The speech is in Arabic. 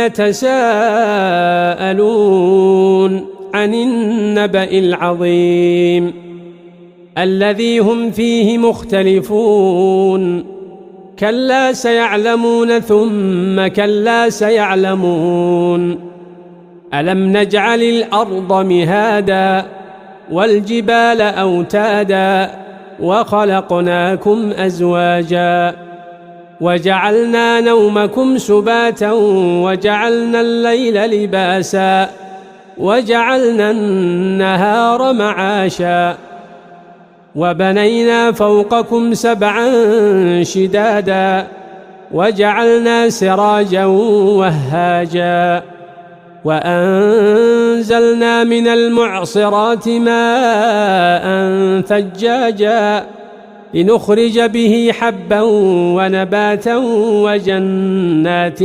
يتساءلون عن النبأ العظيم الذي هم فيه مختلفون كلا سيعلمون ثم كلا سيعلمون ألم نجعل الأرض مهادا والجبال أوتادا وخلقناكم أزواجا وجعلنا نومكم سباتا وجعلنا الليل لباسا وجعلنا النهار معاشا وبنينا فوقكم سبعا شدادا وجعلنا سراجا وهاجا وأنزلنا من المعصرات ماء ثجاجا لنخرج به حبا ونباتا وجنات